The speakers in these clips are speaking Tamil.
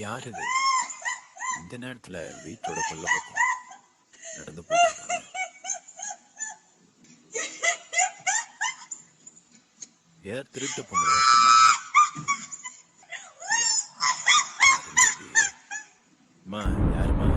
யார் இது? இந்த நேரத்துல வீட்டோட கொல்ல பக்கம் நடந்து போயிட்டு யார் திருட்டு பொம்பளை? அம்மா, யாருமா?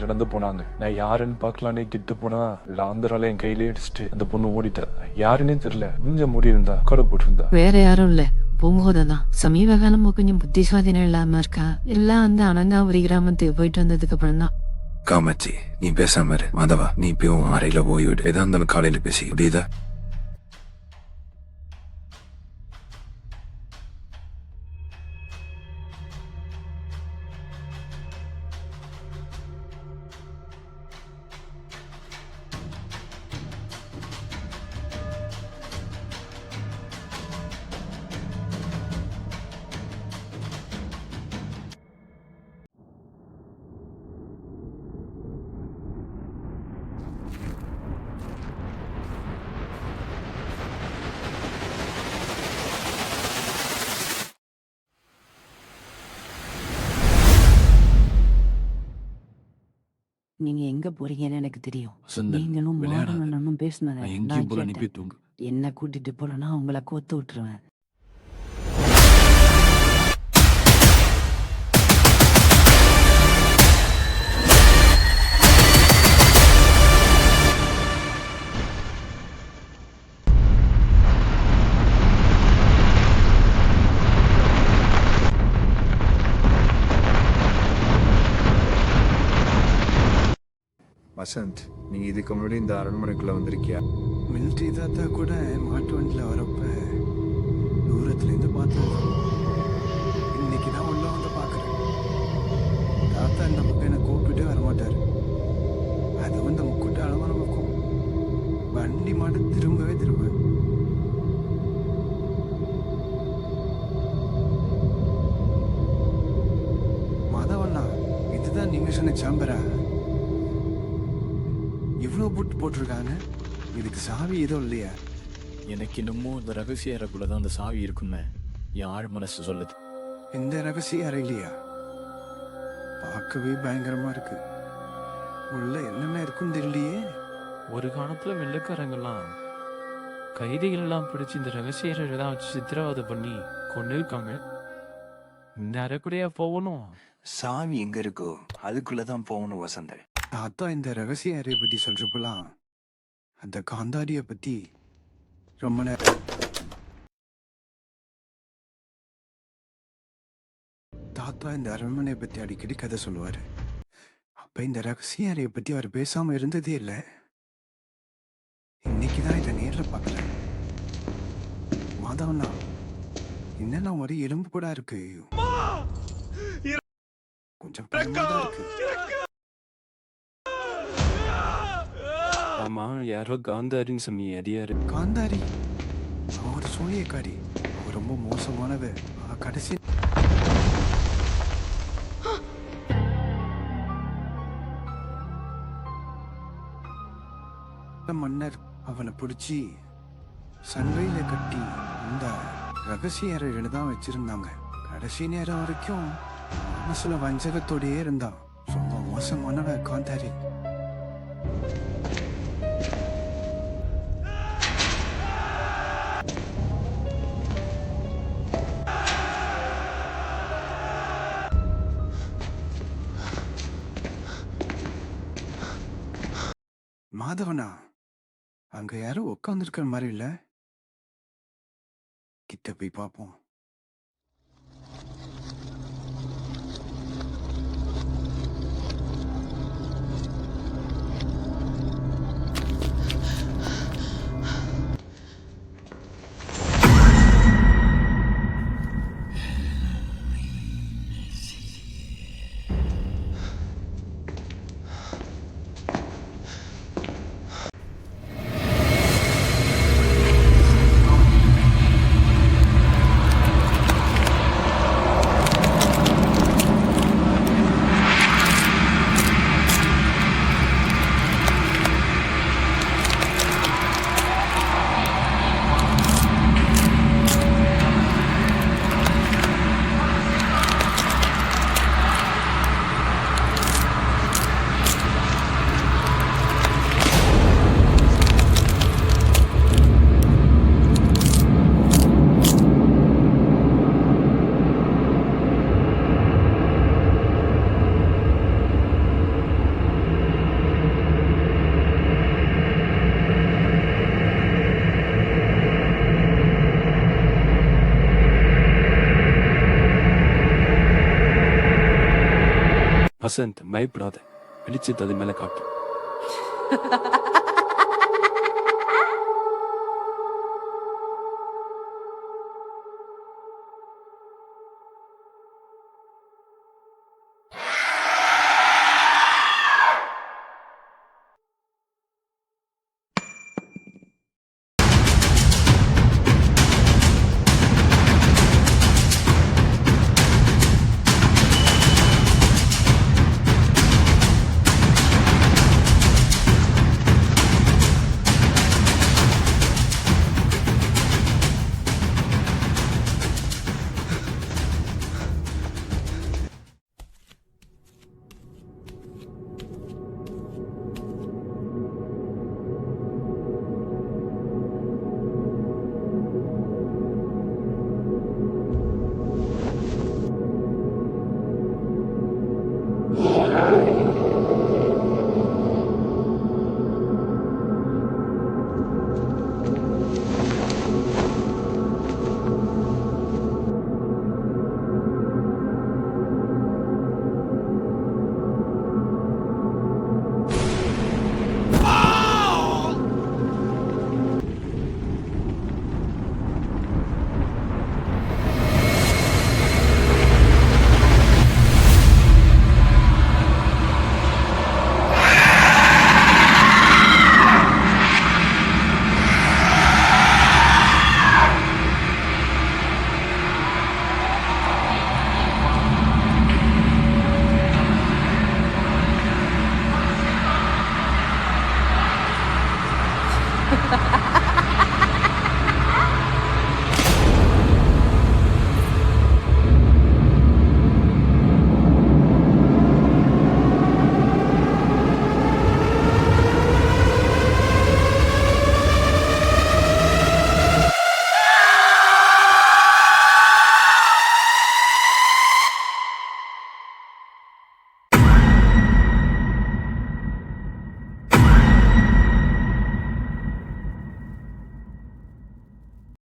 நடந்து போனாங்க. நான் யாருன்னு பார்க்கலானே கிட்ட போனா லாந்தரால என் கையிலே அடிச்சுட்டு அந்த பொண்ணு ஓடிட்டா. யாருன்னே தெரியல. கொஞ்சம் மூடி இருந்தா கடை போட்டிருந்தா. வேற யாரும் இல்ல, பூங்கோதான். சமீப காலமா கொஞ்சம் புத்திசாலினம் இல்லாம இருக்கா. எல்லாம் அந்த அனங்காவரி கிராமத்துக்கு போயிட்டு வந்ததுக்கு அப்புறம் தான். காமாட்சி, நீ பேசாம இரு. மாதவா, நீ இப்பயும் அறையில போய் விடு. எதா இருந்தாலும் காலையில பேசி முடியுதா? நீங்க எங்க போறீங்கன்னு எனக்கு தெரியும். வசந்தன், நீங்களும் விளையாடாத. மாறணும் பேசினத நான் எங்கேயும் நான் போல கேட்டேன். அனுப்பி தூங்கு. என்ன கூட்டிட்டு போலன்னா உங்களை கோத்து விட்டுருவேன். வசந்த், நீ இதுக்கு முன்னாடி இந்த அரண்மனைக்குள்ள வந்திருக்கியா? மிலிட்ரி தாத்தா கூட மாட்டு வண்டியில் வரப்ப தூரத்துலேருந்து பார்த்தது. இன்னைக்கு தான் உள்ள வந்து பார்க்குறேன். தாத்தா இந்த பக்கம் என்னை கூப்பிட்டே வரமாட்டார். அது வந்து முக்கூட்ட அளவான பக்கம் வண்டி மாட்டு திரும்பவே திரும்ப. மாதவண்ணா, இதுதான் நீங்க சொன்ன சாம்பரா? இவ்வளோ பூட்டு போட்டிருக்காங்க. இதுக்கு சாவி எதுவும் இல்லையா? எனக்கு இன்னமும் இந்த ரகசிய அறைக்குள்ளதான் அந்த சாவி இருக்குன்னு என் ஆழ் மனசு சொல்லுது. இந்த ரகசிய அறையிலையா? பார்க்கவே பயங்கரமா இருக்கு. உள்ள என்னென்ன இருக்குன்னு தெரியலையே. ஒரு காலத்துல வெள்ளைக்காரங்கெல்லாம் கைதிகள் எல்லாம் பிடிச்சி இந்த ரகசிய தான் வச்சு சித்திரவதை பண்ணி கொண்டு இருக்காங்க. இந்த அறைக்குடையா போகணும்? சாவி எங்க இருக்கோ அதுக்குள்ளதான் போகணும் வசந்த். தாத்தா இந்த ரகசிய அறையை பத்தி சொல்றப்பெல்லாம் அந்த காந்தாரிய பத்தி ரொம்ப நேரம் தாத்தா இந்த அரண்மனையை பத்தி அடிக்கடி கதை சொல்லுவாரு. அப்ப இந்த ரகசிய அறையை பத்தி அவர் பேசாம இருந்ததே இல்லை. இன்னைக்குதான் இதை நேர்ல பார்க்கறேன். மாதவண்ணா, என்னெல்லாம் ஒரு எலும்பு கூட இருக்கு. கொஞ்சம் பயமா தான் இருக்கு. ஆமா, யாரோ காந்தாரின்னு சொன்னீங்க. அடியாரு காந்தாரி அவன் ஒரு சூழியக்காரி. அவன் ரொம்ப மோசமானவ. கடைசி மன்னர் அவனை பிடிச்சி சண்டையில கட்டி இந்த ரகசிய அறையில தான் வச்சிருந்தாங்க. கடைசி நேரம் வரைக்கும் மனசுல வஞ்சகத்தோடயே இருந்தான். ரொம்ப மோசமானவ காந்தாரி. மாதவனா, அங்க யாரும் உட்காந்துருக்கிற மாதிரி இல்ல. கிட்ட போய் பார்ப்போம். வசந்த் பயப்படாத வெளிச்சத்தை அது மேல காட்டு